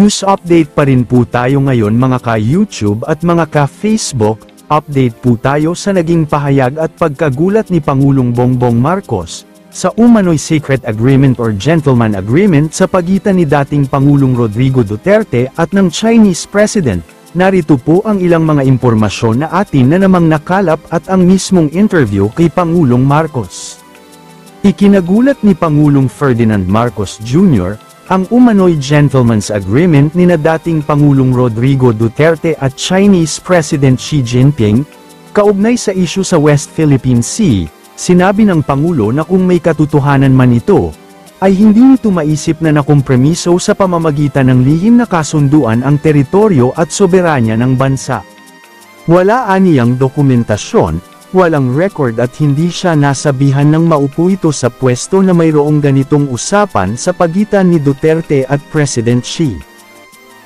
News update pa rin po tayo ngayon mga ka-YouTube at mga ka-Facebook. Update po tayo sa naging pahayag at pagkagulat ni Pangulong Bongbong Marcos sa umano'y secret agreement or gentleman agreement sa pagitan ni dating Pangulong Rodrigo Duterte at ng Chinese President. Narito po ang ilang mga impormasyon na atin na namang nakalap at ang mismong interview kay Pangulong Marcos. Ikinagulat ni Pangulong Ferdinand Marcos Jr. ang umano'y gentleman's agreement ni na dating Pangulong Rodrigo Duterte at Chinese President Xi Jinping, kaugnay sa isyu sa West Philippine Sea. Sinabi ng Pangulo na kung may katotohanan man ito, ay hindi nito maisip na nakompromiso sa pamamagitan ng lihim na kasunduan ang teritoryo at soberanya ng bansa. Wala aniyang dokumentasyon, walang record at hindi siya nasabihan ng maupo ito sa pwesto na mayroong ganitong usapan sa pagitan ni Duterte at President Xi.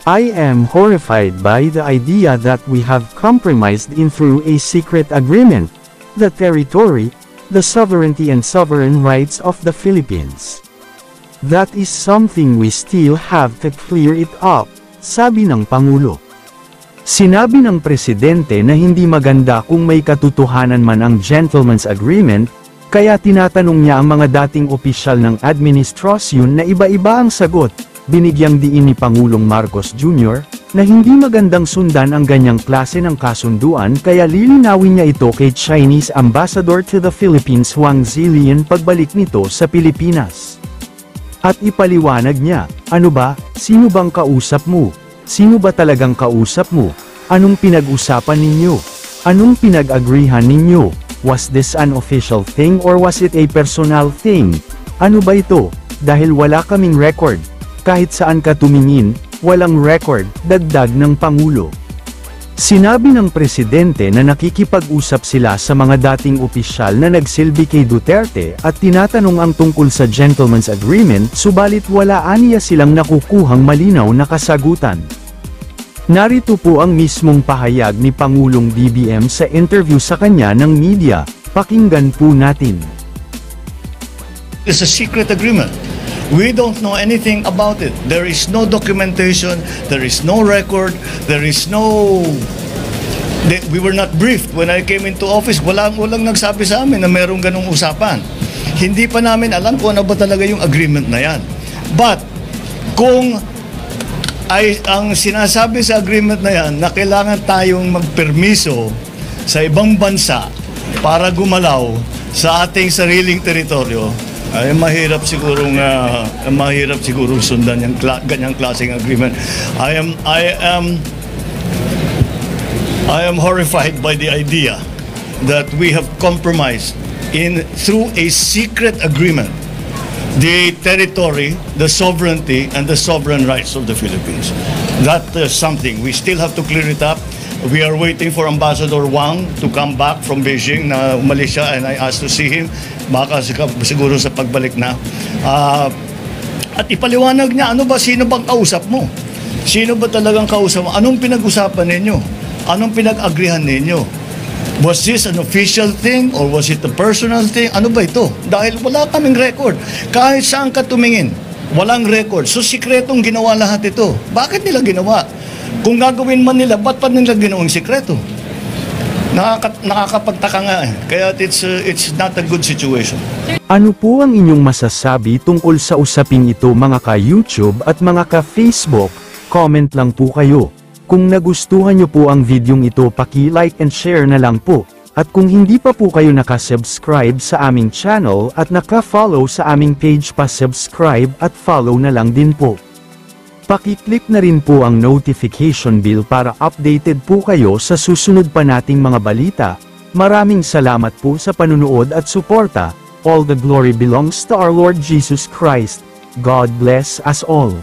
I am horrified by the idea that we have compromised in through a secret agreement, the territory, the sovereignty and sovereign rights of the Philippines. That is something we still have to clear it up, sabi ng Pangulo. Sinabi ng Presidente na hindi maganda kung may katotohanan man ang gentleman's agreement, kaya tinatanong niya ang mga dating opisyal ng administrasyon na iba-iba ang sagot. Binigyang diin ni Pangulong Marcos Jr. na hindi magandang sundan ang ganyang klase ng kasunduan kaya lilinawin niya ito kay Chinese Ambassador to the Philippines Wang Zilian pagbalik nito sa Pilipinas. At ipaliwanag niya, ano ba, sino bang kausap mo? Sino ba talagang kausap mo? Anong pinag-usapan ninyo? Anong pinag-agreehan ninyo? Was this an official thing or was it a personal thing? Ano ba ito? Dahil wala kaming record. Kahit saan ka tumingin, walang record, dagdag ng Pangulo. Sinabi ng Presidente na nakikipag-usap sila sa mga dating opisyal na nagsilbi kay Duterte at tinatanong ang tungkol sa gentleman's agreement subalit wala aniya silang nakukuhang malinaw na kasagutan. Narito po ang mismong pahayag ni Pangulong BBM sa interview sa kanya ng media. Pakinggan po natin. It's a secret agreement. We don't know anything about it. There is no documentation, there is no record, there is no... We were not briefed when I came into office. Walang nagsabi sa amin na merong ganong usapan. Hindi pa namin alam kung ano ba talaga yung agreement na yan. But, kung ay ang sinasabi sa agreement na yan na kailangan tayong magpermiso sa ibang bansa para gumalaw sa ating sariling teritoryo, ay mahirap sigurong sundan yung ganyang klaseng agreement. I am horrified by the idea that we have compromised through a secret agreement the territory, the sovereignty, and the sovereign rights of the Philippines. That is something we still have to clear it up. We are waiting for Ambassador Wang to come back from Beijing na umalis siya, and I asked to see him. Baka siguro sa pagbalik na. At ipaliwanag niya, sino bang kausap mo? Sino ba talagang kausap mo? Anong pinag-usapan ninyo? Anong pinag-agrihan ninyo? Was this an official thing or was it a personal thing? Ano ba ito? Dahil wala kaming record. Kahit saan ka tumingin, walang record. So sikretong ginawa lahat ito. Bakit nila ginawa? Kung gagawin man nila, ba't pa nila ginawang sikreto? Nakakapagtaka nga eh. Kaya it's not a good situation. Ano po ang inyong masasabi tungkol sa usaping ito mga ka-YouTube at mga ka-Facebook? Comment lang po kayo. Kung nagustuhan nyo po ang videong ito, paki-like and share na lang po. At kung hindi pa po kayo nakasubscribe sa aming channel at naka-follow sa aming page, pa-subscribe at follow na lang din po. Paki-click na rin po ang notification bell para updated po kayo sa susunod pa nating mga balita. Maraming salamat po sa panunood at suporta. All the glory belongs to our Lord Jesus Christ. God bless us all.